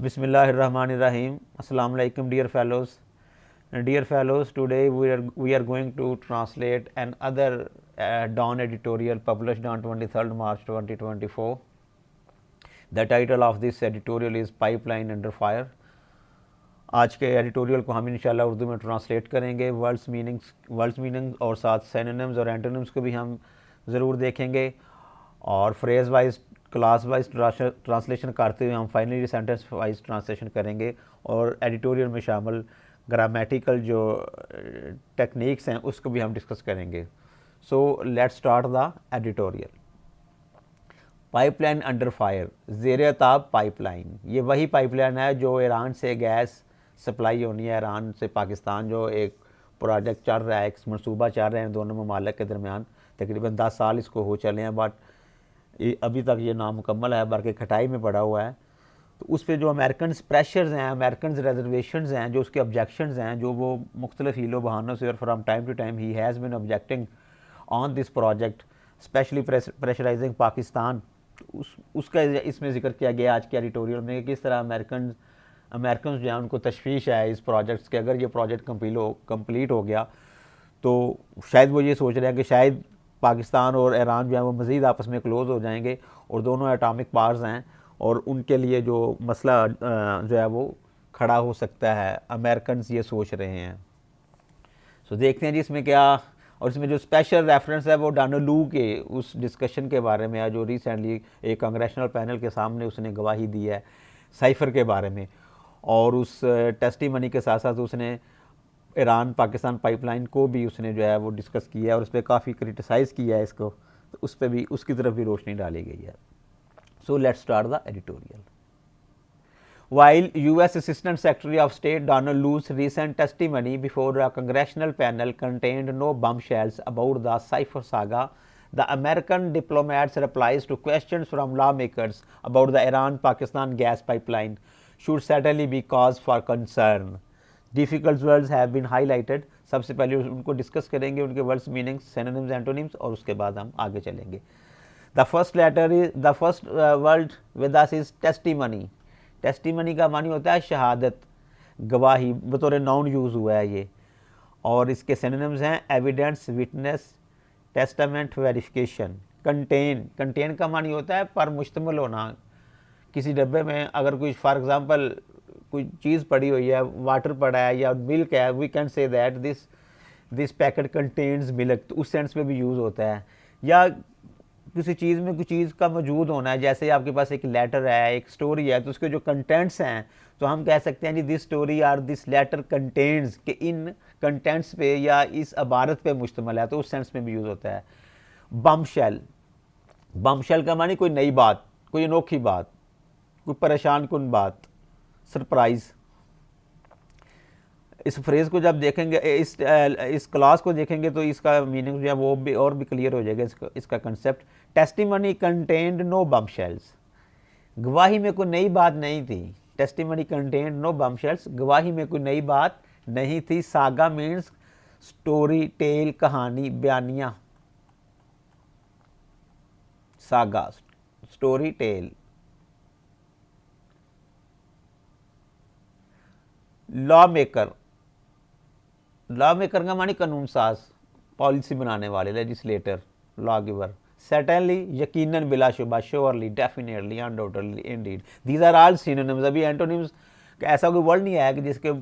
Bismillahirrahmanirrahim. Assalamu alaikum, dear fellows. Dear fellows, today we are going to translate another Dawn editorial published on 23rd March 2024. The title of this editorial is Pipeline Under Fire. आज के editorial को हम इंशाल्लाह उर्दू में translate करेंगे. Words meaning और साथ synonyms और एंटोनिम्स को भी हम ज़रूर देखेंगे और phrase wise class wise translation करते हुए हम फाइनली सेंटेंस वाइज ट्रांसलेशन करेंगे और एडिटोरियल में शामिल ग्रामेटिकल जो टेक्निक्स हैं उसको भी हम डिस्कस करेंगे. So let's start the editorial. Pipeline under fire, ज़ेर ताब पाइपलाइन. ये वही पाइपलाइन है जो ईरान से गैस सप्लाई होनी है. ईरान से पाकिस्तान जो एक प्रोजेक्ट चल रहा है, एक मनसूबा चल रहे हैं दोनों ममालिक के दरमियान. तकरीबन 10 साल इसको हो चले हैं, बट अभी तक ये नामुकम्मल है, बल्कि खटाई में पड़ा हुआ है. तो उस पर जो अमेरिकन प्रेशर्स हैं, अमेरिकन रिजर्वेशंस हैं, जो उसके ऑब्जेक्शंस हैं, जो वो मुख्तलिफ हीलो बहानों से और from time to time he has been objecting on this project, specially pressurising Pakistan. उसका इसमें जिक्र किया गया आज के एडिटोरियल में. किस तरह अमेरिकन जो है उनको तशवीश है इस प्रोजेक्ट्स के. अगर ये प्रोजेक्ट कंप्लीट हो गया तो शायद वो ये सोच रहे हैं कि शायद पाकिस्तान और ईरान जो है वो मज़ीद आपस में क्लोज़ हो जाएंगे और दोनों एटॉमिक पावर्स हैं और उनके लिए जो मसला जो है वो खड़ा हो सकता है. अमेरिकन ये सोच रहे हैं. सो देखते हैं जी इसमें क्या. और इसमें जो स्पेशल रेफरेंस है वो डोनाल्ड लू के उस डिस्कशन के बारे में है जो रिसेंटली एक कांग्रेशनल पैनल के सामने उसने गवाही दी है साइफ़र के बारे में. और उस टेस्टिमनी के साथ साथ उसने ईरान पाकिस्तान पाइपलाइन को भी उसने जो है वो डिस्कस किया है और उस पर काफ़ी क्रिटिसाइज़ किया है इसको. तो उस पर भी उसकी तरफ भी रोशनी डाली गई है. सो let's start the editorial. While U.S. Assistant Secretary of State Donald Lu's recent testimony before a congressional panel contained no bombshells about the Cypher saga, the American diplomat's replies to questions from lawmakers about the Iran-Pakistan gas pipeline should certainly be cause for concern. Difficult words have been highlighted. सबसे पहले उनको discuss करेंगे, उनके words meanings, synonyms, antonyms, और उसके बाद हम आगे चलेंगे. The first word with us is testimony. Testimony का मानी होता है शहादत, गवाही, बतौर नाउन यूज़ हुआ है ये. और इसके सिनोनिम्स हैं evidence, witness, testament, verification. Contain का मानी होता है पर मुश्तमिल होना. किसी डब्बे में अगर कोई फॉर एग्ज़ाम्पल कोई चीज़ पड़ी हुई है, वाटर पड़ा है या मिल्क है, we can say that this packet contains milk. तो उस सेंस में भी यूज़ होता है. या किसी चीज़ में कोई चीज़ का मौजूद होना है, जैसे आपके पास एक लेटर है, एक स्टोरी है, तो उसके जो कंटेंट्स हैं तो हम कह सकते हैं जी दिस स्टोरी और दिस लेटर कंटेन्स, कि इन कंटेंट्स पे या इस इबारत पे मुश्तमिल है. तो उस सेंस में भी यूज़ होता है. बमशेल का मानी कोई नई बात, कोई अनोखी बात, कोई परेशान कुन बात, सरप्राइज़. इस फ्रेज़ को जब देखेंगे, इस क्लास को देखेंगे तो इसका मीनिंग जो है वो भी और भी क्लियर हो जाएगा. इसका concept. Testimony contained no bombshells. गवाही में कोई नई बात नहीं थी. टेस्टिमनी कंटेन्ड नो बमशेल्स, गवाही में कोई नई बात नहीं थी. सागा मीन्स स्टोरी टेल, कहानी, बयानिया. Saga story tale. Law maker का मानी कानून साज, पॉलिसी बनाने वाले, लेजिस्लेटर, लॉ गिवर. सर्टेनली, यकीनन, बिलाशुबा, surely, definitely, undoubtedly, indeed. These are all synonyms. अभी एंटोनिम्स ऐसा कोई वर्ड नहीं आया कि जिसके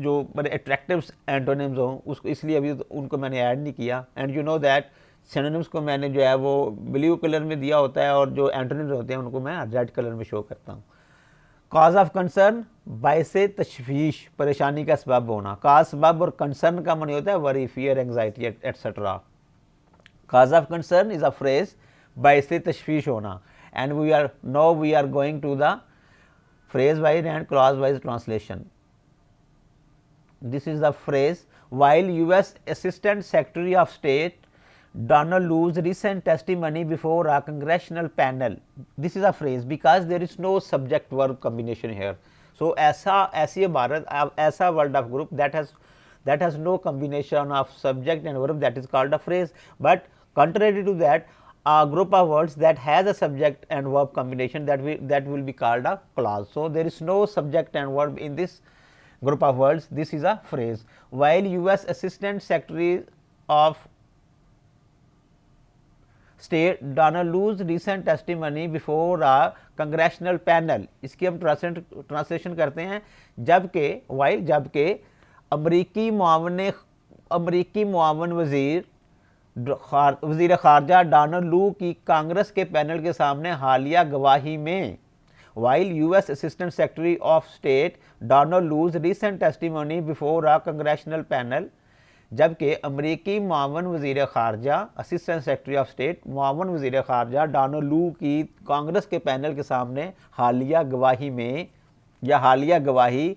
जो बड़े अट्रैक्टिव एंटोनिम्स हों, उसको इसलिए अभी उनको मैंने ऐड नहीं किया. And you know that synonyms को मैंने जो है वो ब्लू कलर में दिया होता है और जो एंटोनिम्स होते हैं उनको मैं रेड कलर में शो करता हूँ. काज ऑफ कंसर्न, बायसे तशवीश, परेशानी का सबब होना. काज सबब और कंसर्न का मानी होता है worry, fear, anxiety, etcetera. Cause of concern is a phrase बायसे तशवीश होना. And we are going to the phrase wise and clause wise translation. This is the phrase. while US Assistant Secretary of State Donald Lu's recent testimony before a congressional panel. This is a phrase because there is no subject verb combination here. So ऐसी इबारत, ऐसा word of group that has no combination of subject and verb, that is called a phrase. But contrary to that, a group of words that has a subject and verb combination that will be called a clause. So, there is no subject and verb in this group of words, this is a phrase. While US Assistant Secretary of State Donald Lu's recent testimony before a congressional panel, इसकी हम translation करते हैं, जबकि अमरीकी मुआवन वज़ीर ख़ारजा Donald लू की कांग्रेस के पैनल के सामने हालिया गवाही में, while US Assistant Secretary of State Donald Lu's recent testimony before a congressional panel, जबकि अमरीकी मुआवन वज़ीर ख़ारजा असिस्टेंट सेक्रेटरी ऑफ स्टेट मुआवन वज़ीर ख़ारजा डोनाल्ड लू की कांग्रेस के पैनल के सामने हालिया गवाही में या हालिया गवाही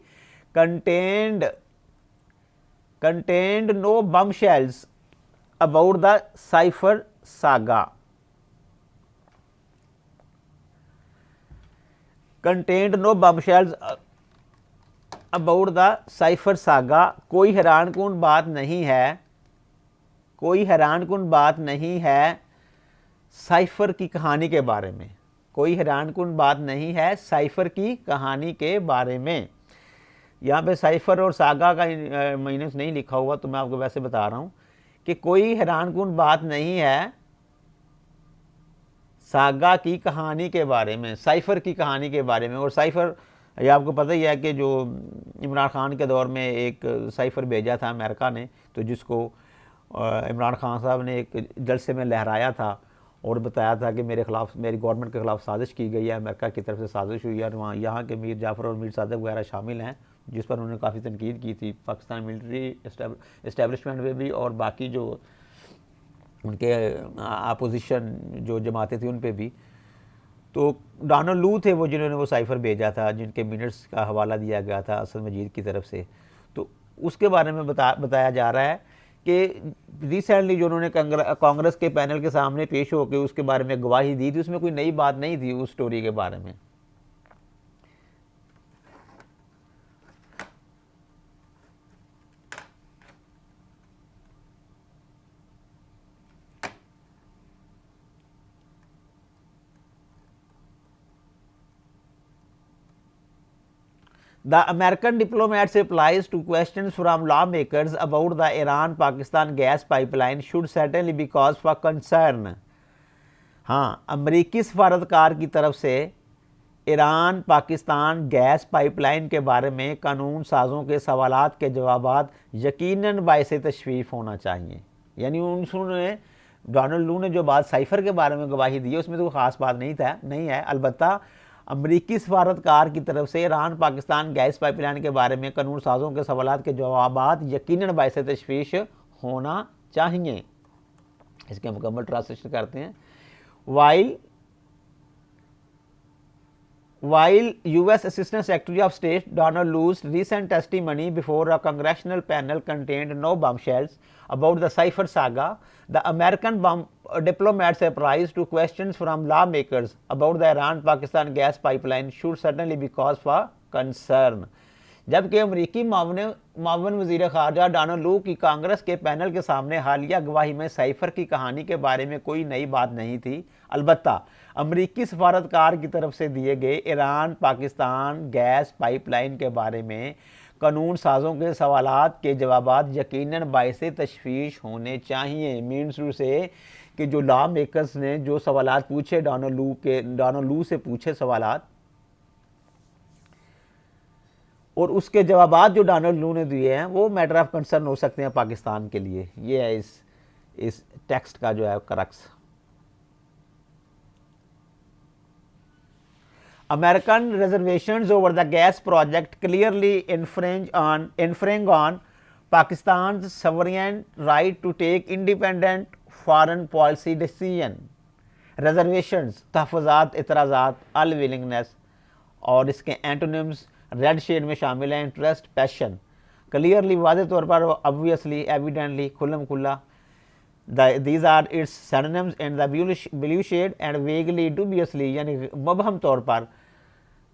contained no bombshells about the Cipher saga. Contained no bombshells about the Cipher saga. कोई हैरानकुन बात नहीं है साइफर की कहानी के बारे में, कोई हैरानकुन बात नहीं है साइफर की कहानी के बारे में। यहाँ पे साइफर और सागा का मीनिंग्स नहीं लिखा हुआ, तो मैं आपको वैसे बता रहा हूँ कि कोई हैरानकुन बात नहीं है सागा की कहानी के बारे में, साइफर की कहानी के बारे में। और साइफर ये आपको पता ही है कि जो इमरान खान के दौर में एक साइफर भेजा था अमेरिका ने, तो जिसको इमरान खान साहब ने एक जलसे में लहराया था और बताया था कि मेरे खिलाफ, मेरी गवर्नमेंट के खिलाफ साजिश की गई है, अमेरिका की तरफ से साजिश हुई है, और वहाँ यहाँ के मीर जाफ़र और मीर सादक वगैरह शामिल हैं, जिस पर उन्होंने काफ़ी तनकीद की थी पाकिस्तान मिलिट्री इस्टेब्लिशमेंट में भी, और बाकी जो उनके अपोजिशन जो जमातें थी उन पे भी। तो डोनाल्ड लू थे वो जिन्होंने वो साइफर भेजा था, जिनके मिनट्स का हवाला दिया गया था असद मजीद की तरफ से। तो उसके बारे में बताया जा रहा है कि रिसेंटली जो उन्होंने कांग्रेस के पैनल के सामने पेश होकर उसके बारे में गवाही दी थी, उसमें कोई नई बात नहीं थी उस स्टोरी के बारे में। The American diplomats' replies to questions from lawmakers about the Iran-Pakistan gas pipeline should certainly be cause for concern. हाँ, अमरीकी सफारतकार की तरफ से ईरान पाकिस्तान गैस पाइपलाइन के बारे में कानून साजों के सवालात के जवाबात यकीनन बायस तशवीफ़ होना चाहिए। यानी उन्होंने डोनाल्ड लू ने जो बात साइफर के बारे में गवाही दी है उसमें तो ख़ास बात नहीं है, अलबत्ता अमरीकी सफारतकार की तरफ से ईरान पाकिस्तान गैस पाइपलाइन के बारे में कानून साजों के सवालात के जवाबात यकीनन बायस तशवीश होना चाहिए। इसके मुकम्मल ट्रांसलेशन करते हैं। While US Assistant Secretary of State Donald Lu's recent testimony before a congressional panel contained no bombshells about the Cipher saga, the American diplomats' replies to questions from lawmakers about the Iran-Pakistan gas pipeline should certainly be cause for concern. जबकि अमरीकी मावन वज़ीर ख़ारजा Donald लू की कांग्रेस के panel के सामने हालिया गवाही में साइफर की कहानी के बारे में कोई नई बात नहीं थी, अलबत्ता अमरीकी सफारतकार की तरफ से दिए गए ईरान पाकिस्तान गैस पाइपलाइन के बारे में कानून साजों के सवालात के जवाबात यकीनन बायस तशवीश होने चाहिए। मीन्स टू से कि जो लॉ मेकर्स ने जो सवालात पूछे डोनाल्ड लू से पूछे सवालात, और उसके जवाबात जो डोनाल्ड लू ने दिए हैं वो मैटर ऑफ कंसर्न हो सकते हैं पाकिस्तान के लिए। ये है इस टेक्स्ट का जो है crux. American reservations over the gas project clearly infringe on Pakistan sovereign right to take independent foreign policy decision. Reservations, तहफ़्फ़ुज़ात, इतराज़ात, अनविलिंगनेस, और इसके एंटोनिम्स रेड शेड में शामिल है इंटरेस्ट, पैशन। क्लियरली वाज़े तौर पर, ऑब्वियसली, एविडेंटली, खुल्लम खुल्ला। These are its synonyms in the blue shade and vaguely dubiously, यानी मबहम तौर पर,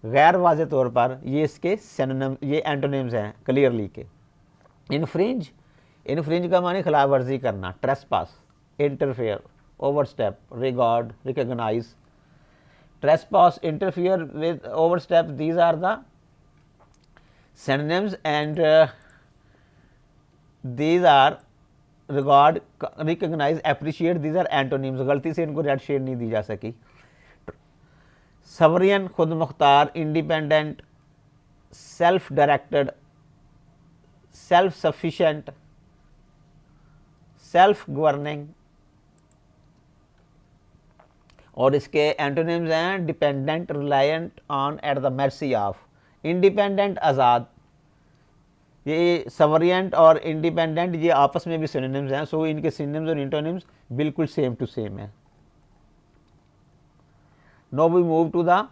गैर वाज़े तौर पर ये इसके सिनोनिम, ये एंटोनिम्स हैं क्लियरली के। इन्फ्रिंज का माने खिलाफ वर्जी करना, trespass, interfere, overstep, regard, recognize. Trespass, interfere with, overstep, these are the synonyms, and these are regard, recognize, appreciate, these are antonyms. गलती से इनको रेड शेड नहीं दी जा सकी. sovereign, खुद Mukhtar, independent, self directed, self sufficient, self governing, और इसके antonyms हैं dependent, reliant on, at the mercy of. Independent, आज़ाद. ये सवरियंट और इंडिपेंडेंट ये आपस में भी सिनोनिम्स हैं, सो इनके सिनोनिम्स और इंटोनिम्स बिल्कुल सेम टू सेम है. Now we move to the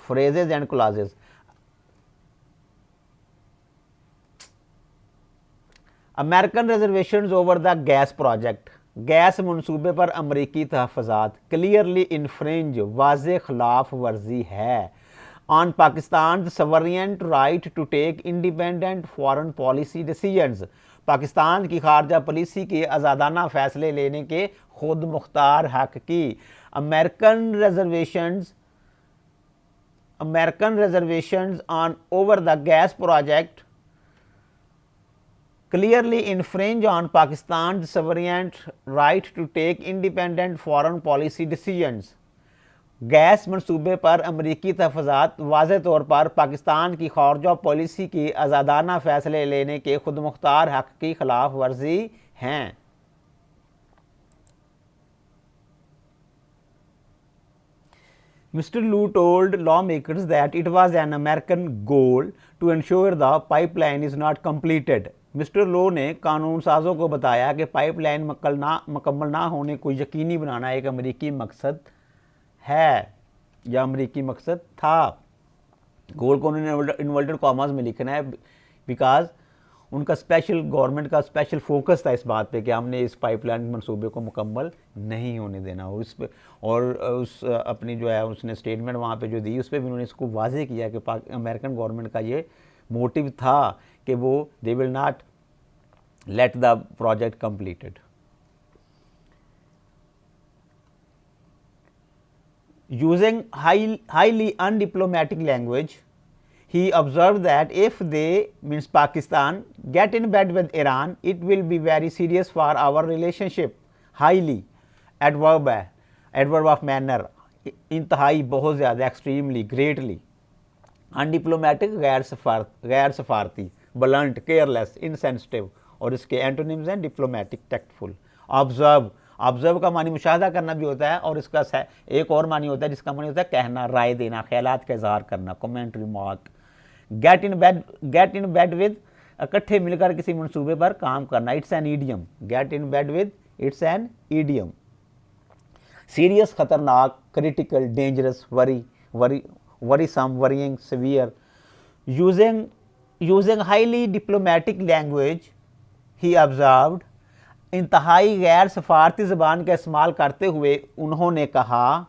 phrases and clauses. American reservations over the gas project. Gas मनसूबे पर अमरीकी तहफ़्फ़ुज़ात क्लियरली इन्फ्रिंज, वाज़े खिलाफ वर्जी है, on Pakistan sovereign right to take independent foreign policy decisions. Pakistan की खारजा पॉलिसी के आज़ादाना फ़ैसले लेने के खुद मुख्तार हक की. American reservations on over the gas project clearly infringe on Pakistan's sovereign right to take independent foreign policy decisions. Gas मनसूबे पर अमरीकी तहफ़्फ़ुज़ात वाज़े तौर पर पाकिस्तान की खारजा पॉलिसी की आज़ादाना फ़ैसले लेने के खुद मुख्तार हक़ की खिलाफ वर्जी हैं. Mr. Liu told lawmakers that it was an American goal to ensure the pipeline is not completed. Mister Lu ने कानून साज़ों को बताया कि पाइपलाइन मुकम्मल ना होने को यकीनी बनाना एक अमरीकी मकसद है या अमरीकी मकसद था. गोल को उन्होंने इन्वर्टेड कॉमास में लिखना है बिकॉज उनका स्पेशल गवर्नमेंट का स्पेशल फोकस था इस बात पे कि हमने इस पाइपलाइन मंसूबे को मुकम्मल नहीं होने देना. और इस पे और उस अपनी जो है उसने स्टेटमेंट वहाँ पे जो दी उस पर भी उन्होंने इसको वाज़े किया कि अमेरिकन गवर्नमेंट का ये मोटिव था कि वो they will not let the project completed. Using highly undiplomatic language, he observed that if they, means Pakistan, get in bed with Iran, it will be very serious for our relationship. Highly, adverb है, adverb of manner, इंतहाई, बहुत ज़्यादा, extremely, greatly. Undiplomatic, गैर सफारती, blunt, careless, insensitive, और इसके antonyms हैं diplomatic, tactful. Observe का मानी मुशाहदा करना भी होता है, और इसका एक और मानी होता है जिसका मानी होता है कहना, राय देना, ख्यालात का इजहार करना, comment, remark. Get in bed with, इकट्ठे मिलकर किसी मंसूबे पर काम करना, it's an idiom. Get in bed with, it's an idiom. Serious, खतरनाक, critical, dangerous, worrisome, worrying, severe. Using highly diplomatic language, he observed, इंतहाई गैर सफारती ज़बान का इस्तेमाल करते हुए उन्होंने कहा,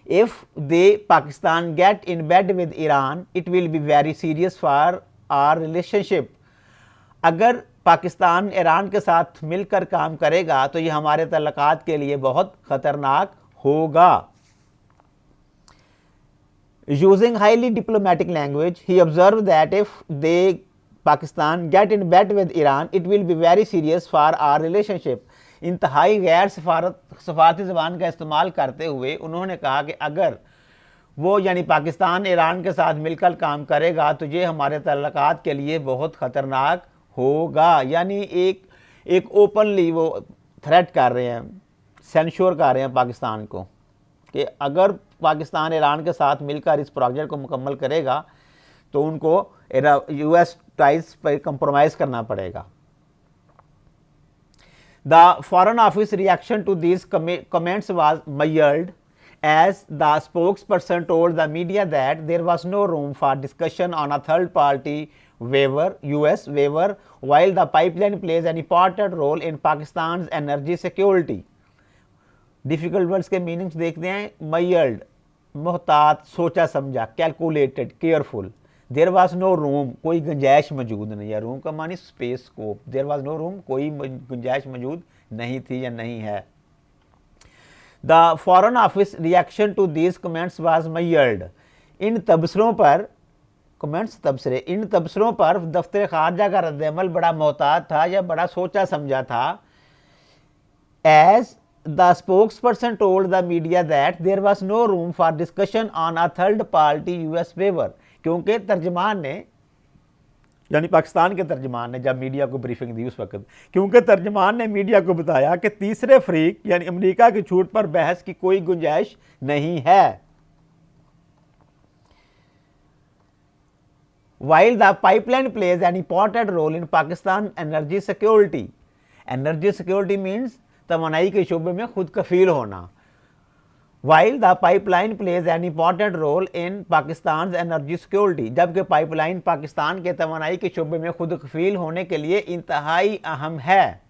if they Pakistan get in bed with Iran, it will be very serious for our relationship. अगर पाकिस्तान ईरान के साथ मिलकर काम करेगा तो ये हमारे तल्लुकात के लिए बहुत ख़तरनाक होगा. Using highly diplomatic language, he observed that if they Pakistan get in bed with Iran, it will be very serious for our relationship. इंतहाई गैर सफारती ज़बान का इस्तेमाल करते हुए उन्होंने कहा कि अगर वो यानी पाकिस्तान ईरान के साथ मिलकर काम करेगा तो ये हमारे तल्लुकात के लिए बहुत ख़तरनाक होगा. यानी एक ओपनली वो थ्रेट कर रहे हैं, सेंश्योर कर रहे हैं पाकिस्तान को कि अगर पाकिस्तान ईरान के साथ मिलकर इस प्रोजेक्ट को मुकम्मल करेगा तो उनको US टाइज पर कंप्रोमाइज़ करना पड़ेगा. The Foreign Office reaction to these comments was mild, as the spokesperson told the media that there was no room for discussion on a third party waiver, US waiver, while the pipeline plays an important role in Pakistan's energy security. Difficult words के meanings देखते हैं. mild, मोहतात, सोचा समझा, calculated, careful. There was no room, कोई गुंजाइश मौजूद नहीं है. रूम का मानी space, scope. There was no room, कोई गुंजाइश मौजूद नहीं थी या नहीं है। The foreign office reaction to these comments was mild. इन तबसरों पर इन तबसरों पर दफ्तर खारजा का रद्दअमल बड़ा मोहतात था या बड़ा सोचा समझा था। As the spokesperson told the media that there was no room for discussion on a third party US waiver, क्योंकि तर्जमान ने यानी पाकिस्तान के तर्जमान ने जब मीडिया को ब्रीफिंग दी उस वक्त, क्योंकि तर्जमान ने मीडिया को बताया कि तीसरे फरीक यानी अमेरिका की छूट पर बहस की कोई गुंजाइश नहीं है। While the pipeline plays an important role in Pakistan energy security, energy security means तवानाई के शोबे में खुद कफील होना। While the pipeline plays an important role in Pakistan's energy security, जबकि पाइपलाइन पाकिस्तान के तवानाई के शोबे में खुद कफील होने के लिए इंतहाई अहम है।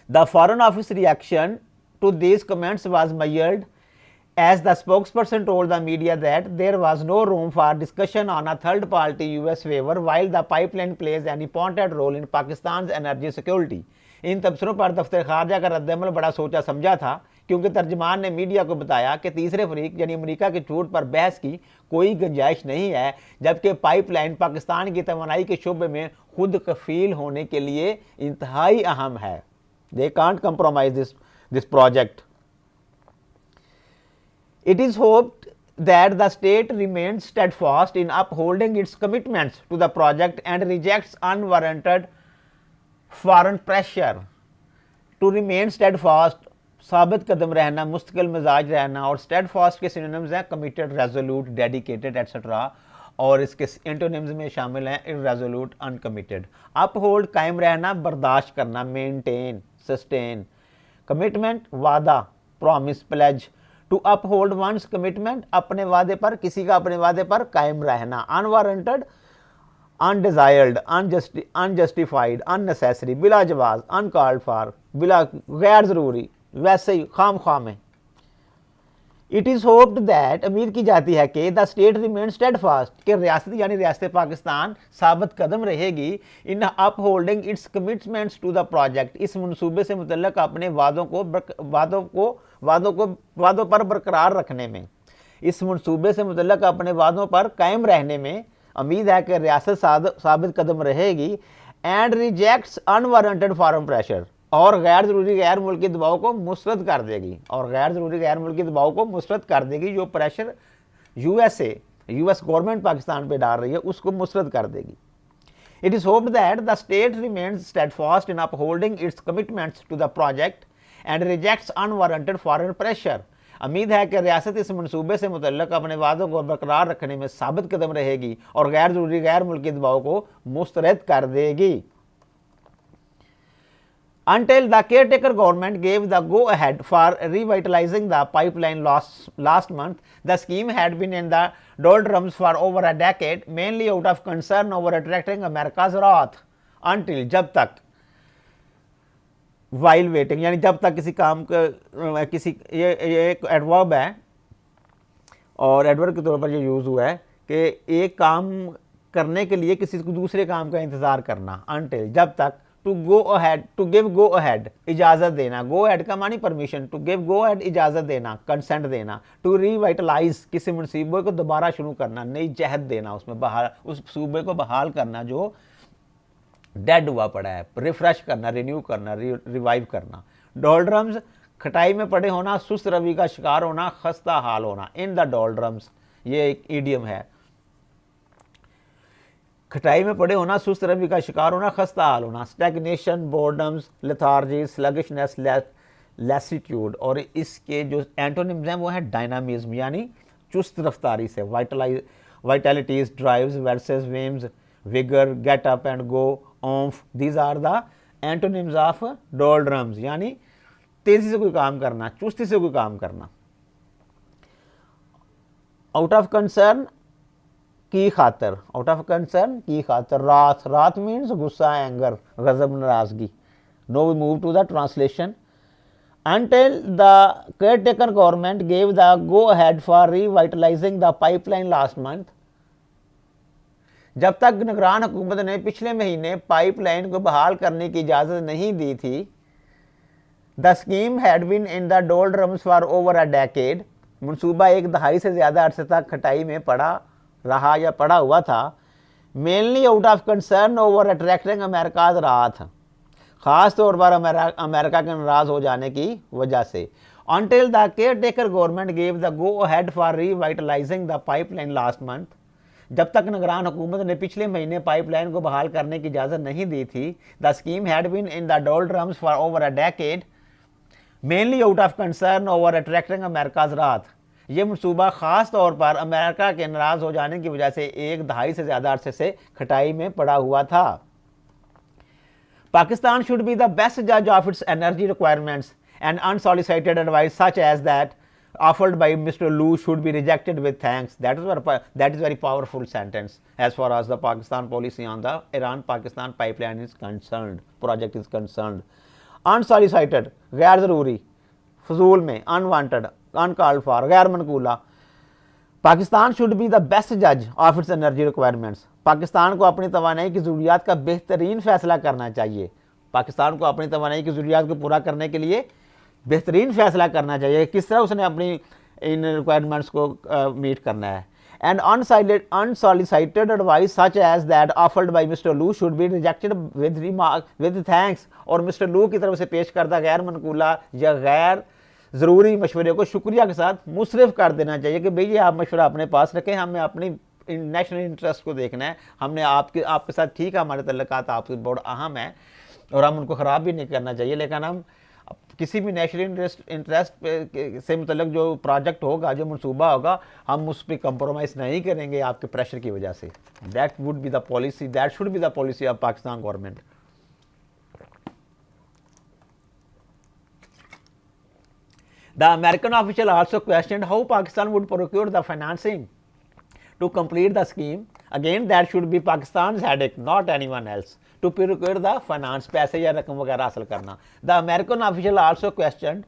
The foreign office reaction to these comments was mild, as the spokesperson told the media that there was no room for discussion on a third party US waiver while the pipeline plays an important role in Pakistan's energy security। इन तबसरों पर दफ्तर खारजा का रद्दअमल बड़ा सोचा समझा था, क्योंकि तर्जमान ने मीडिया को बताया कि तीसरे फरीक यानी अमेरिका की छूट पर बहस की कोई गुंजाइश नहीं है, जबकि पाइपलाइन पाकिस्तान की तवानाई के शोबे में खुद कफील होने के लिए इंतहाई अहम है। They can't compromise this project. It is hoped that the state remains steadfast in upholding its commitments to the project and rejects unwarranted foreign pressure। To remain steadfast, साबित कदम रहना, मुस्तकिल मिजाज रहना, और steadfast के synonyms हैं committed, resolute, dedicated etc, और इसके एंटोनिम्स में शामिल हैं irresolute, uncommitted। uphold कायम रहना, बर्दाश्त करना, maintain, sustain। commitment वादा, promise, pledge। To uphold one's commitment अपने वादे पर, किसी का अपने वादे पर कायम रहना। अनवारंटेड अनडिजायर्ड, अनजस्टिफाइड, अननेसेसरी, बिला जवाज, अनकॉल्ड फॉर, बिला गैर ज़रूरी, वैसे ही खाम खा में। इट इज़ होप्ड दैट उम्मीद की जाती है कि द स्टेट रिमेन स्टेडफास्ट कि रियासत यानी रियासत पाकिस्तान साबित कदम रहेगी in upholding its commitments to the project, इस मनसूबे से मुतल्लक अपने वादों पर बरकरार रखने में, इस मनसूबे से मुतल्लक अपने वादों पर कायम रहने में उम्मीद है कि रियासत साबित कदम रहेगी। And rejects unwarranted foreign pressure, और गैर ज़रूरी गैर मुल्की दबाव को मुस्तरद कर देगी, और गैर ज़रूरी गैर मुल्की दबाव को मुस्तरद कर देगी। जो प्रेशर यूएस गवर्नमेंट पाकिस्तान पे डाल रही है उसको मुस्तरद कर देगी। It is hoped that the state remains steadfast in upholding its commitments to the project and rejects unwarranted foreign pressure. उम्मीद है कि रियासत इस मनसूबे से मुतल्लक अपने वादों को बरकरार रखने में साबित कदम रहेगी और गैर ज़रूरी गैर मुल्की दबाव को मुस्तरद कर देगी। Until the caretaker government gave the go-ahead for revitalizing the pipeline last month, the scheme had been in the doldrums for over a decade, mainly out of concern over attracting America's wrath. Until जब तक, while waiting यानी जब तक किसी काम का किसी ये एक एडवर्ब है और एडवर्ब के तौर पर ये यूज़ हुआ है कि एक काम करने के लिए किसी दूसरे काम का इंतज़ार करना। Until जब तक, to go ahead, to give go ahead इजाज़त देना, गो अहेड का मानी permission, to give go ahead इजाज़त देना, कंसेंट देना, टू रिवाइटलाइज किसी मनसूबे को दोबारा शुरू करना, नई जहद देना, उसमें बहाल, उस सूबे को बहाल करना जो डेड हुआ पड़ा है, रिफ्रेश करना, रिन्यू करना, रिवाइव करना। डोल्ड्रम्स खटाई में पड़े होना, सुस्त रवि का शिकार होना, खस्ता हाल होना। इन द डोल्ड्रम्स ये एक ईडियम है। खटाई में पड़े होना, सुस्त रवि का शिकार होना, खस्ता हाल होना। Stagnation, boredoms, lethargy, sluggishness, lassitude. और इसके जो एंटोनिम्स हैं वो है डायनामिज्म यानी चुस्त रफ्तारी से, vitalities, drives, verves, vims, vigour, get up and go, oomph. These are the antonyms of doldrums यानी तेजी से कोई काम करना, चुस्ती से कोई काम करना। आउट ऑफ कंसर्न की खातर, आउट ऑफ कंसर्न की खातर। रात, रात मीन्स गुस्सा, एंगर, गजब, नाराजगी। Now we move to the translation. Until the caretaker government gave the go ahead for revitalizing the pipeline last month, जब तक निगरान हुकूमत ने पिछले महीने पाइपलाइन को बहाल करने की इजाज़त नहीं दी थी, the scheme had been in the doldrums for over a decade, मनसूबा एक दहाई से ज़्यादा अरसे तक खटाई में पड़ा रहा या पड़ा हुआ था। Mainly out of concern over attracting America's wrath, ख़ास तौर पर अमेरिका के नाराज़ हो जाने की वजह से। Until the care taker government gave the go ahead for revitalising the pipeline last month, जब तक निगरान हुकूमत ने पिछले महीने पाइपलाइन को बहाल करने की इजाज़त नहीं दी थी। The scheme had been in the doldrums for over a decade, mainly out of concern over attracting America's wrath, ये मनसूबा ख़ास तौर पर अमेरिका के नाराज़ हो जाने की वजह से एक दहाई से ज़्यादा अरसे से खटाई में पड़ा हुआ था। Pakistan should be the best जज of its energy requirements and unsolicited advice such as that offered by Mr. Lu should be rejected with thanks. That is very powerful sentence as far as the Pakistan policy on the Iran-Pakistan pipeline is concerned, project is concerned. Unsolicited, गैर ज़रूरी, फजूल में, unwanted, uncalled for, गैर मनकूला। Pakistan should be the best जज of its energy requirements, Pakistan को अपनी तवानाई की ज़रूरियात का बेहतरीन फैसला करना चाहिए। पाकिस्तान को अपनी तवानाई की ज़रूरियात को पूरा करने के लिए बेहतरीन फैसला करना चाहिए, किस तरह उसने अपनी इन रिक्वायरमेंट्स को मीट करना है। And unsolicited advice such as that offered by mister Lu should be rejected with thanks, और मिस्टर लू की तरफ से पेश करदा गैर मनकूला या गैर ज़रूरी मशवरे को शुक्रिया के साथ मुसरफ कर देना चाहिए कि भई ये आप मशवरा अपने पास रखें, हमें अपनी नेशनल इंटरेस्ट को देखना है, हमने आपके साथ ठीक है, हमारे तल्लुकात आपसे बहुत अहम है और हम उनको ख़राब भी नहीं करना चाहिए, लेकिन हम किसी भी नेशनल इंटरेस्ट से मतलब जो प्रोजेक्ट होगा, जो मनसूबा होगा, हम उस पर कंप्रोमाइज़ नहीं करेंगे आपके प्रेशर की वजह से। That would be the policy, that should be the policy of Pakistan government. The American official also questioned how Pakistan would procure the financing to complete the scheme. Again, that should be Pakistan's headache, not anyone else. To procure the finance, पैसे या रकम वगैरह हासिल करना। The American official also questioned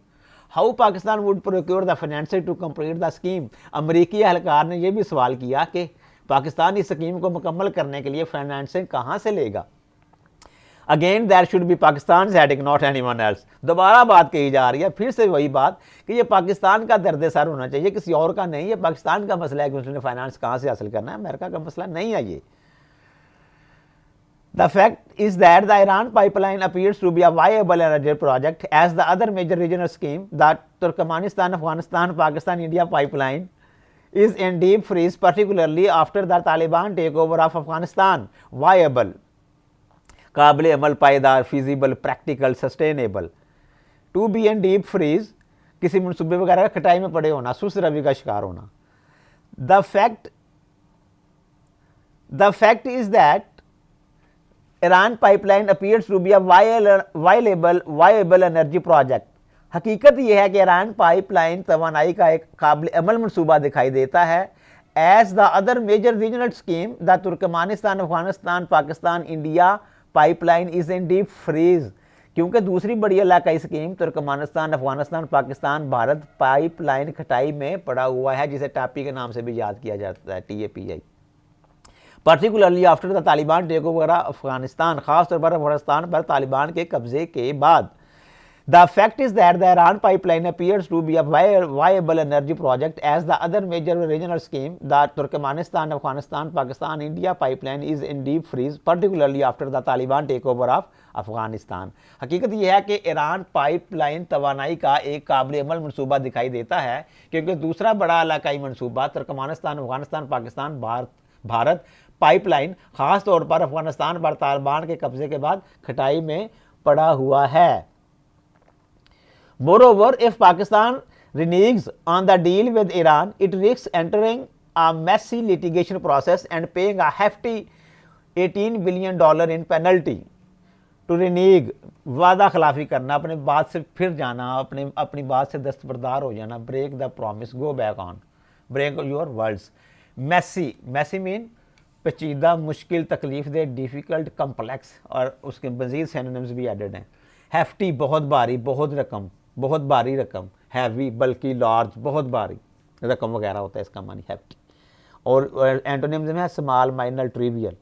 how Pakistan would procure the financing to complete the scheme. अमरीकी एहलकार ने यह भी सवाल किया कि पाकिस्तान इस स्कीम को मुकम्मल करने के लिए फाइनेंसिंग कहाँ से लेगा। Again that should be Pakistan heading, not anyone else. दोबारा बात कही जा रही है, फिर से वही बात कि ये पाकिस्तान का दर्द सर होना चाहिए, किसी और का नहीं। ये पाकिस्तान का मसला है कि उसने फाइनेंस कहाँ से हासिल करना है, अमेरिका का मसला नहीं है ये। The fact is that the Iran pipeline appears to be a viable energy project as the other major regional scheme, the Turkmenistan Afghanistan Pakistan India pipeline is in deep freeze, particularly after the Taliban takeover of Afghanistan. Viable, काबिल अमल, पायदार, feasible, practical, sustainable. To be in deep freeze, किसी मनसूबे वगैरह कटाई में पड़े होना, सुस्त रवि का शिकार होना। The fact is that Iran pipeline appears to be a viable energy project. हकीकत यह है कि ईरान पाइपलाइन तवानाई का एक काबिल अमल मनसूबा दिखाई देता है। As the other major regional scheme the Turkmenistan Afghanistan Pakistan India pipeline is in deep freeze, क्योंकि दूसरी बड़ी इलाकाई scheme Turkmenistan Afghanistan Pakistan Bharat pipeline खटाई में पड़ा हुआ है, जिसे टापी के नाम से भी याद किया जाता है, TAPI। Particularly after the Taliban take over Afghanistan, खासतौर पर अफगानिस्तान पर तालिबान के कब्जे के बाद। The fact is that the Iran pipeline appears to be a viable energy project as the other major regional scheme, the Turkmenistan, Afghanistan, Pakistan, India pipeline is in deep freeze, particularly after the Taliban takeover of Afghanistan. हकीकत यह है कि Iran pipeline तवानाई का एक काबिल अमल मनसूबा दिखाई देता है, क्योंकि दूसरा बड़ा इलाकाई मनसूबा तुर्कमेनिस्तान, अफगानिस्तान, पाकिस्तान, भारत पाइपलाइन खास तौर पर अफगानिस्तान पर तालिबान के कब्जे के बाद खटाई में पड़ा हुआ है। Moreover, if Pakistan reneges on the deal with Iran, it risks entering a messy litigation process and paying a hefty $18 billion in penalty. To renege, वादा खिलाफी करना, अपने बात से फिर जाना, अपनी बात से दस्तबरदार हो जाना, break the promise, go back on, break your words. Messy mean पेचीदा, मुश्किल, तकलीफ दे, डिफ़िकल्ट, कम्प्लेक्स, और उसके मज़ीद सिनोनिम्स भी एडेड हैं। हैफ्टी बहुत भारी, बहुत भारी रकम, हैवी बल्कि, लार्ज बहुत भारी रकम वगैरह होता है इसका मानी हैफ्टी। और एंटोनिम्स में है small, minor, trivial.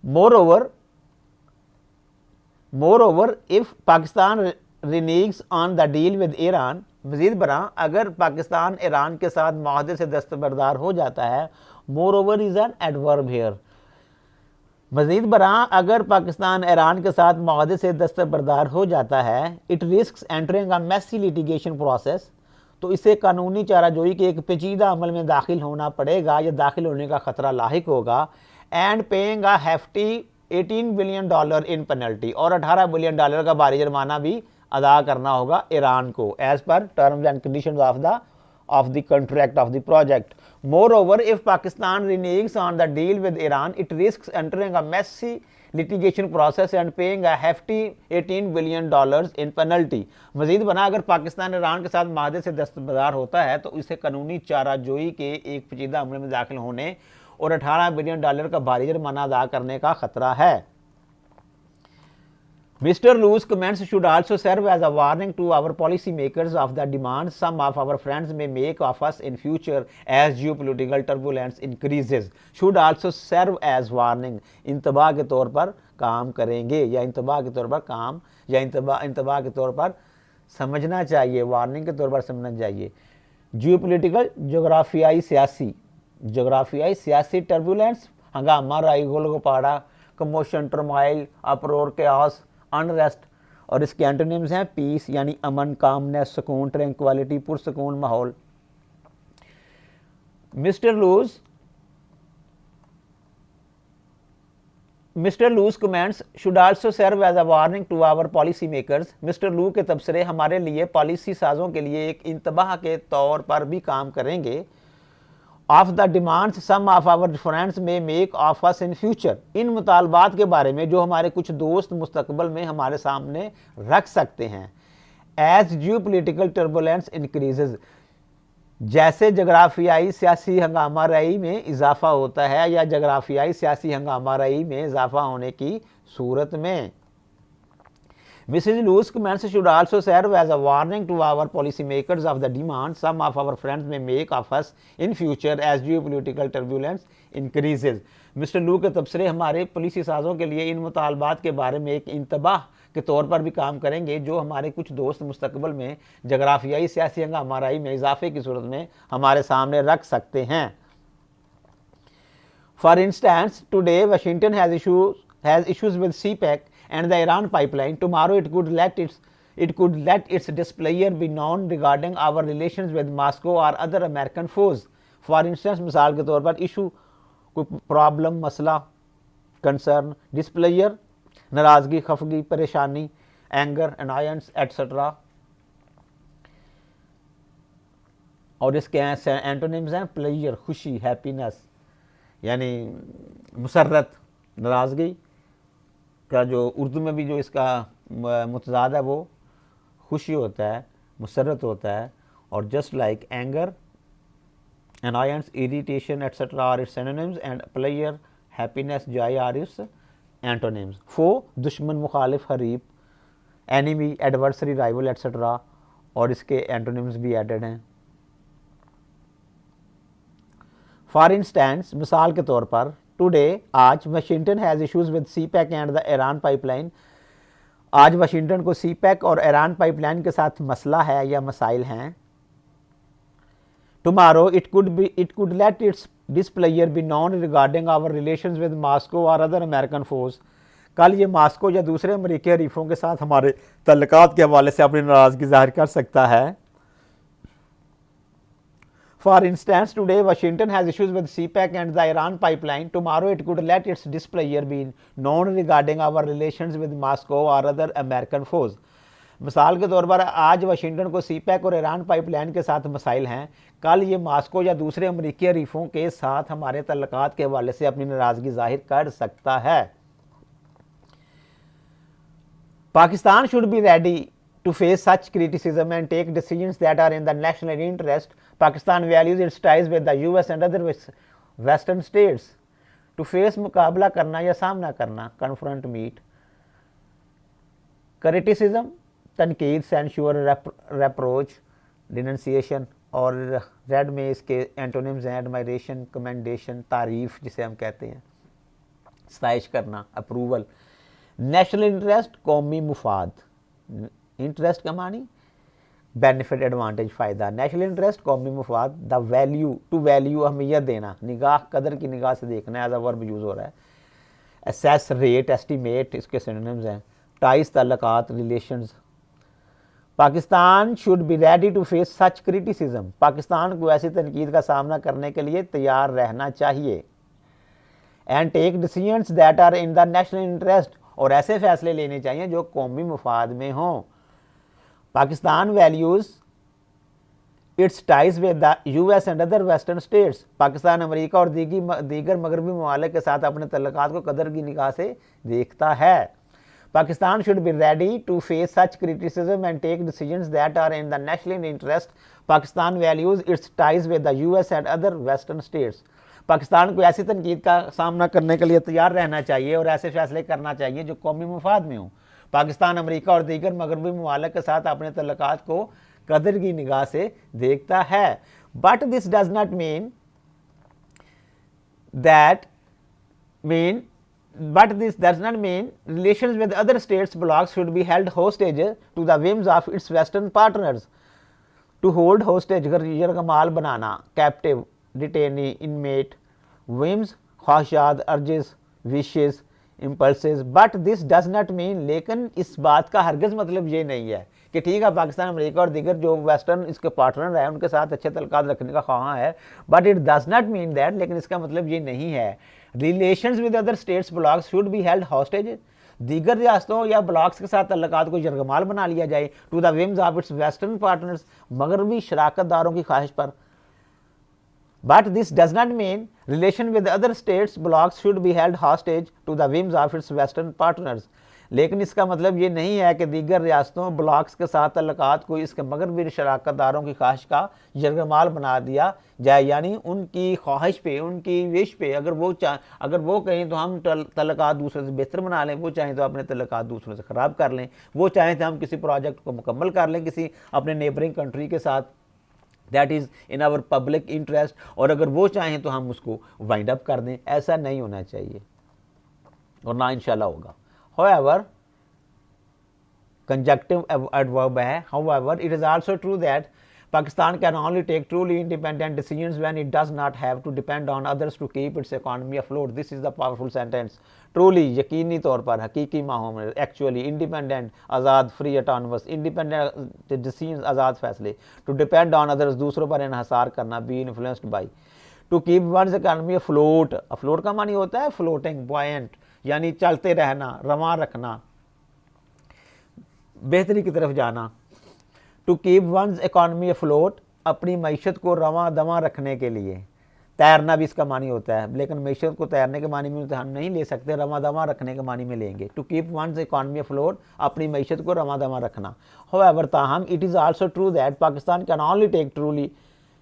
Moreover if Pakistan reneges on the deal with Iran, मजीद बरा अगर पाकिस्तान ईरान के साथ माहदे से दस्तबरदार हो जाता है, moreover is an adverb here, मजीद बरा अगर पाकिस्तान ईरान के साथ माहदे से दस्तबरदार हो जाता है, it risk entering a messy litigation process, तो इसे कानूनी चाराजोई के एक पेचीदा अमल में दाखिल होना पड़ेगा या दाखिल होने का खतरा लाहिक होगा, and paying a hefty $18 billion in penalty, और $18 बिलियन का भारी जुर्माना भी अदा करना होगा ईरान को as per terms and conditions of the contract of the project. Moreover, if Pakistan reneges on the deal with Iran, it risks entering a messy litigation process and paying a hefty $18 billion in penalty. मजीद बना अगर Pakistan Iran के साथ माहदे से दस्तबरदार होता है तो इसे कानूनी चाराजोई के एक पेचीदा अमल में दाखिल होने और $18 बिलियन का भारी जुर्माना अदा करने का खतरा है। Mr. Lou's comments should also serve as a warning to our policymakers of the demands some of our friends may make of us in future as geopolitical turbulence increases. Should also serve as warning, इंतबाह के तौर पर काम करेंगे या इंतबाह के तौर पर काम या इंतबाह के तौर पर समझना चाहिए, वार्निंग के तौर पर समझना चाहिए। जियोपॉलिटिकल जोग्राफियाई सियासी टर्बुलेंस, हंगामा, राई गोल गोपाड़ा, कमोशन, टर्माइल, अपरोर, केओस, अनरेस्ट, और इसके एंटोनिम्स हैं पीस यानी अमन, कामनेस, सुकून, ट्रैंक्विलिटी, पुरसुकून माहौल। Mr Lu's comments should also serve as a warning to our policy makers, Mr Lu के तबसरे हमारे लिए पॉलिसी साजों के लिए एक इंतबाह के तौर पर भी काम करेंगे। Of the demands some of our friends may make of us in future, इन मुतालबात के बारे में जो हमारे कुछ दोस्त मुस्तकबल में हमारे सामने रख सकते हैं। एज जियोपॉलिटिकल टर्बुलेंस इंक्रीजेज, जैसे जगराफियाई सियासी हंगामा रही में इजाफा होता है या जगराफियाई सियासी हंगामा रही में इजाफा होने की सूरत में। Mrs. Lou's comments should also serve as a warning to our policymakers of the demands some of our friends may make of us in future as geopolitical turbulence increases. Mister Lu के तबसरे हमारे policy साजों के लिए इन मुतालबात के बारे में एक इंतबाह के तौर पर भी काम करेंगे जो हमारे कुछ दोस्त मुस्तकबल में जगराफियाई सियासी हंगामाराई में इजाफे की सूरत में हमारे सामने रख सकते हैं। For instance, today Washington has issues with CPEC and the Iran pipeline. Tomorrow it could let its displeasure be known regarding our relations with Moscow or other American foes. For instance, मिसाल के तौर पर issue, कोई problem, मसला, concern, डिस्प्लेयर, नाराज़गी, खफगी, परेशानी, anger, anions etcetera, और इसके एंटोनिम्स हैं प्लेजर, खुशी, हैप्पीनेस, यानी मुसर्रत, नाराज़गी का जो उर्दू में भी जो इसका मुतज़ाद है वो खुशी होता है, मुसर्रत होता है, और just like anger, annoyance, irritation, etc. are its synonyms, and pleasure, happiness, joy are its antonyms. Foe, दुश्मन, मुखालिफ, हरीब, enemy, adversary, rival, etc. और इसके एंटोनिम्स भी एडेड हैं। फॉर इंस्टेंस, मिसाल के तौर पर, टुडे, आज, Washington has issues with CPEC and the Iran pipeline, आज वाशिंगटन को सीपैक और ईरान पाइपलाइन के साथ मसला है या मसाइल हैं। Tomorrow it could let its displeasure be known regarding our relations with Moscow or other American foes. कल ये मास्को या दूसरे अमेरिकी हरीफों के साथ हमारे तल्लुकात के हवाले से अपनी नाराज़गी जाहिर कर सकता है। For instance, today Washington has issues with CPEC and the Iran pipeline. Tomorrow it could let its displeasure be known regarding our relations with Moscow or other American foes. मिसाल के तौर पर आज वाशिंगटन को सीपैक और Iran pipeline के साथ मसाइल हैं, कल ये मास्को या दूसरे अमरीकी हरीफों के साथ हमारे तल्लुकात के हवाले से अपनी नाराज़गी जाहिर कर सकता है। Pakistan should be ready to face such criticism and take decisions that are in the national interest. Pakistan values its ties with the US and other western states. To face, मुकाबला करना या सामना करना, कन्फ्रंट, मीट। क्रिटिसिज्म, तनकीद, censure, reproach, denunciation, और रेड में इसके एंटोनिम्स हैं एडमायरेशन, कमेंडेशन, तारीफ जिसे हम कहते हैं, सताइश करना, अप्रूवल। नेशनल इंटरेस्ट, कौमी मुफाद, इंटरेस्ट का मानी बेनिफिट, एडवांटेज, फ़ायदा। नेशनल इंटरेस्ट कौमी मफाद। द वैल्यू, टू वैल्यू अहमियत देना, निगाह कदर की निगाह से देखना, एज अ वर्ब यूज़ हो रहा है। असेस, रेट, एस्टीमेट इसके सिनोनिम्स हैं। टाइज, ताल्लुकात, relations. Pakistan should be ready to face such criticism, Pakistan को ऐसी तनकीद का सामना करने के लिए तैयार रहना चाहिए। And take decisions that are in the national interest, और ऐसे फैसले लेने चाहिए जो कौमी मफाद में हों। Pakistan values its ties with the US and other western states, Pakistan America और दीगर मगरबी ममालिक के साथ अपने तल्लुकात को कदर की निगाह से देखता है। Pakistan should be ready to face such criticism and take decisions that are in the national interest. Pakistan values its ties with the US and other western states, Pakistan को ऐसी तनकीद का सामना करने के लिए तैयार रहना चाहिए और ऐसे फैसले करना चाहिए जो कौमी मफाद में हों। पाकिस्तान अमेरिका और दीगर मगरबी ममालिक के साथ अपने तल्लुकात को कदर की निगाह से देखता है। But this does not mean relations with other states blocks should be held hostage to the whims of its western partners. To hold hostage, यरगमाल बनाना, captive, detainee, inmate, whims, ख्वाहिशात, urges, wishes, impulses, but this does not mean, लेकिन इस बात का हरगिज़ मतलब ये नहीं है कि ठीक है पाकिस्तान अमेरिका और दीगर जो वेस्टर्न इसके पार्टनर है उनके साथ अच्छे तल्लुकात रखने का ख्वाह है, but it does not mean that, लेकिन इसका मतलब ये नहीं है relations with other states blocks should be held hostage, दीगर रियासतों या ब्लॉक्स के साथ तल्लुकात को यरगमाल बना लिया जाए, to the whims of its western partners, मगरबी शराकतदारों की ख्वाहिश पर। But this does not mean relation with other states blocks should be held hostage to the whims of its western partners. लेकिन इसका मतलब ये नहीं है कि दीगर रियासतों ब्लॉक्स के साथ तल्लुकात को इसके मगरबी शराकतदारों की ख्वाहिश का यरगमाल बना दिया जाए, यानी उनकी ख्वाहिश पे, उनकी विश पे, अगर वो कहें तो हम तल्लुकात दूसरे से बेहतर बना लें, वो चाहें तो अपने तल्लुकात दूसरों से ख़राब कर लें, वो चाहें तो हम किसी प्रोजेक्ट को मुकम्मल कर लें किसी अपने नेबरिंग कंट्री के साथ, that is in our public interest, और अगर वो चाहें तो हम उसको वाइंड अप कर दें। ऐसा नहीं होना चाहिए और ना इंशाल्लाह होगा। However, conjunctive adverb है, however it is also true that Pakistan can only take truly independent decisions when it does not have to depend on others to keep its economy afloat. This is the powerful sentence. Truly, यकीनी तौर पर, हकीकी माहों में, actually, independent, आज़ाद, free, autonomous, independent decisions, आज़ाद फैसले, to depend on others, दूसरों पर इन्हसार करना, be influenced by, to keep one's economy afloat. afloat का मानी होता है floating, buoyant, यानी चलते रहना, रवां रखना, बेहतरी की तरफ जाना। To keep one's economy afloat, अपनी मईशत को रवां दवां रखने के लिए। तैरना भी इसका मानी होता है, लेकिन मईशत को तैरने के मानी में तो हम नहीं ले सकते, रवां दवां रखने के मानी में लेंगे। To keep one's economy afloat, अपनी मईशत को रवां दवां रखना। होवेवर, ताहम, it is also true that Pakistan can only take truly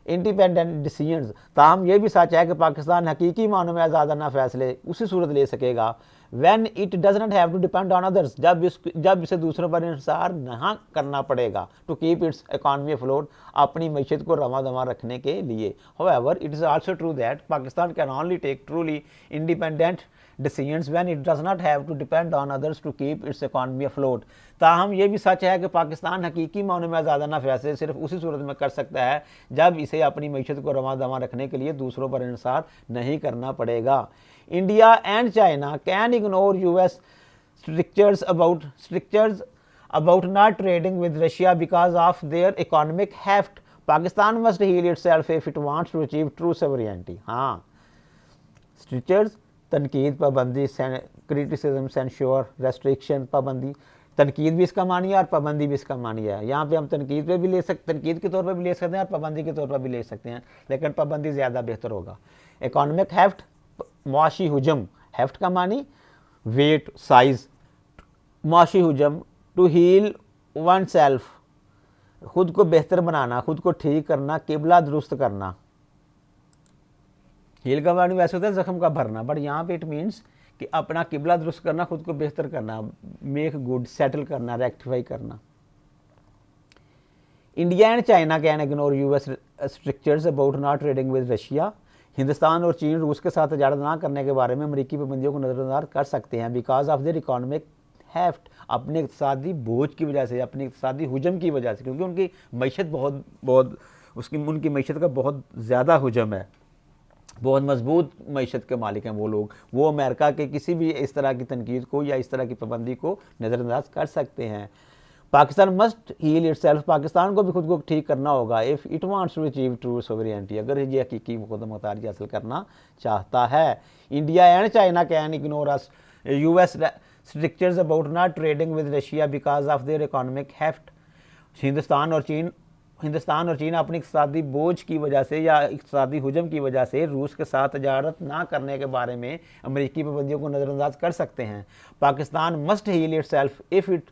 independent decisions, ताहम यह भी सच है कि पाकिस्तान हकीकी मानों में आज़ादाना फैसले उसी सूरत ले सकेगा when it does not have to depend on others, जब इसे दूसरों पर इंसार नहीं करना पड़ेगा, to keep its economy afloat, अपनी मईशत को रवां दवां रखने के लिए। However, it is also true that Pakistan can only take truly independent decisions when it does not have to depend on others to keep its economy afloat. ताहम यह भी सच है कि पाकिस्तान हकीकी मानों में आज़ादाना फैसले सिर्फ उसी सूरत में कर सकता है जब इसे अपनी मईशत को रवां दवां रखने के लिए दूसरों पर इंसार नहीं करना पड़ेगा। India and China can ignore US strictures about not trading with Russia because of their economic heft. Pakistan must heal itself if it wants to achieve true sovereignty. हाँ, strictures, तनकीद, पाबंदी, criticism, censure, restriction, पाबंदी। तनकीद भी इसका मानी है और पाबंदी भी इसका मानी है। यहाँ पे हम तनकीद पे भी ले सकते, तनकीद के तौर पर भी ले सकते हैं और पाबंदी के तौर पर भी ले सकते हैं, लेकिन पाबंदी ज़्यादा बेहतर होगा। इकोनॉमिक हेफ्ट, मुआशी हुजम, हेफ्ट का मानी वेट, साइज, मुआशी हुजम, टू हील वन सेल्फ, खुद को बेहतर बनाना, खुद को ठीक करना, किबला दुरुस्त करना। हील का मानी वैसे होता है जख्म का भरना, बट यहाँ पे इट मीन्स कि अपना किबला दुरुस्त करना, खुद को बेहतर करना, मेक गुड, सेटल करना, रेक्टिफाई करना। India and China can ignore US strictures about not trading with Russia, Hindustan और चीन रूस के साथ तजारत ना करने के बारे में अमरीकी पाबंदियों को नज़रअंदाज कर सकते हैं because of their economic heft, अपने इक़्तिसादी बोझ की वजह से, अपनी इक़्तिसादी हुजम की वजह से, क्योंकि उनकी मईशत बहुत उनकी मईशत का बहुत ज़्यादा हुजम है, बहुत मजबूत मईशत के मालिक हैं वो लोग। वो अमेरिका के किसी भी इस तरह की तनकीद को या इस तरह की पाबंदी को नज़रअंदाज कर सकते हैं। Pakistan must heal itself, Pakistan को भी खुद को ठीक करना होगा। If it wants to achieve true sovereignty, अगर ये हकीकी खुद मुख्तारी हासिल करना चाहता है। India and China can ignore us US strictures about not trading with Russia because of their economic heft. Hindustan और चीन अपनी इक़्तिसादी बोझ की वजह से या इक़्तिसादी हुजम की वजह से रूस के साथ तजारत ना करने के बारे में अमेरिकी पाबंदियों को नज़रअंदाज कर सकते हैं। Pakistan must heal itself if it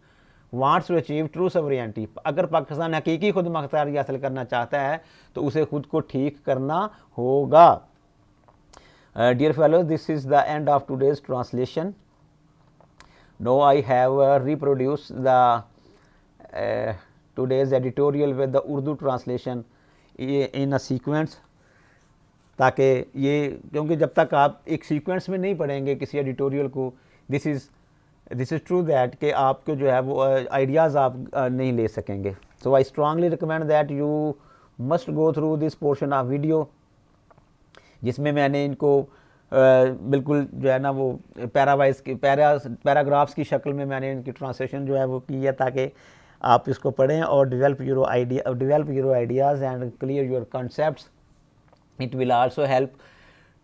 wants to achieve true sovereignty, अगर पाकिस्तान हकीकी खुद मुख्तारी हासिल करना चाहता है तो उसे खुद को ठीक करना होगा। Dear fellow, this is the end of today's translation. No I have reproduce the today's editorial with the Urdu translation in a sequence, ताकि ये, क्योंकि जब तक आप एक सीक्वेंस में नहीं पढ़ेंगे किसी एडिटोरियल को, दिस इज़ ट्रू दैट कि आपके जो है वो आइडियाज़ आप नहीं ले सकेंगे। So I strongly recommend that you must go through this portion of video, जिसमें मैंने इनको बिल्कुल जो है ना वो पैरावाइज की पैराग्राफ्स की शक्ल में मैंने इनकी ट्रांसलेशन जो है वो की है, ताकि आप इसको पढ़ें और develop your ideas and clear your concepts. It will also help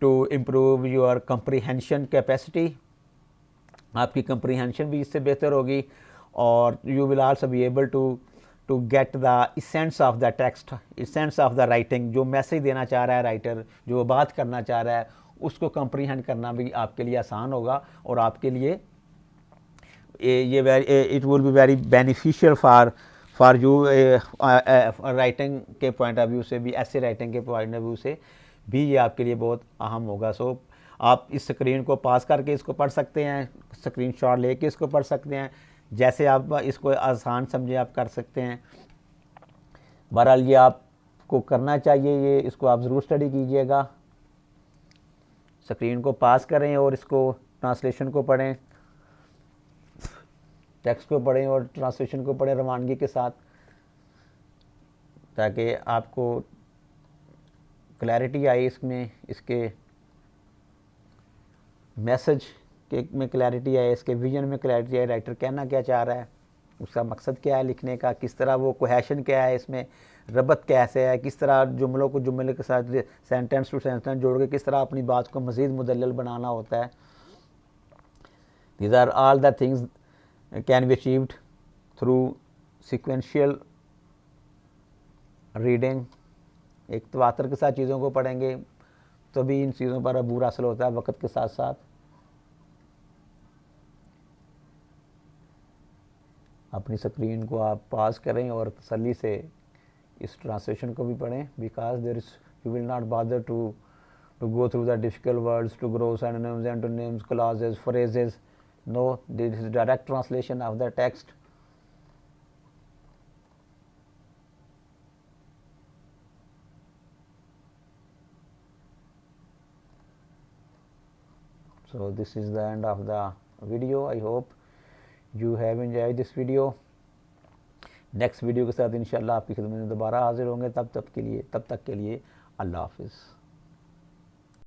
to improve your comprehension capacity, आपकी कंप्रीहेंशन भी इससे बेहतर होगी, और you will also be able to get the essence of the text, essence of the writing. जो message देना चाह रहा है राइटर, जो बात करना चाह रहा है, उसको कंप्रीहेंड करना भी आपके लिए आसान होगा, और आपके लिए ये it will be very beneficial for you writing के पॉइंट ऑफ व्यू से भी, ऐसे राइटिंग के पॉइंट ऑफ व्यू से भी ये आपके लिए बहुत अहम होगा। सो आप इस स्क्रीन को पास करके इसको पढ़ सकते हैं, स्क्रीन शॉट लेके इसको पढ़ सकते हैं, जैसे आप इसको आसान समझे आप कर सकते हैं। बहरहाल ये आपको करना चाहिए, ये इसको आप ज़रूर स्टडी कीजिएगा। स्क्रीन को पास करें और इसको ट्रांसलेशन को पढ़ें, टेक्स्ट को पढ़ें और ट्रांसलेशन को पढ़ें रवानगी के साथ, ताकि आपको क्लैरिटी आए इसमें, इसके मैसेज के में क्लैरिटी आए, इसके विजन में क्लैरिटी आए, राइटर कहना क्या चाह रहा है, उसका मकसद क्या है लिखने का, किस तरह वो कोहेशन क्या है, इसमें रबत कैसे है, किस तरह जुमलों को जुमले के साथ सेंटेंस टू सेंटेंस जोड़ के किस तरह अपनी बात को मज़ीद मुदल्लल बनाना होता है। These are all the things can be achieved through sequential reading. एक तवातर के साथ चीज़ों को पढ़ेंगे तो भी इन चीज़ों पर अबूर हासिल होता है वक्त के साथ साथ। अपनी स्क्रीन को आप पास करें और तसल्ली से इस ट्रांसलेशन को भी पढ़ें, because there is you will not bother to go through the difficult words, to grow synonyms, antonyms, clauses, phrases. No, this is direct translation of the text. So this is the end of the video. I hope you have enjoyed this video. Next video के साथ इंशाल्लाह आपकी खिदमत में दोबारा हाजिर होंगे। तब तक के लिए अल्लाह हाफिज़।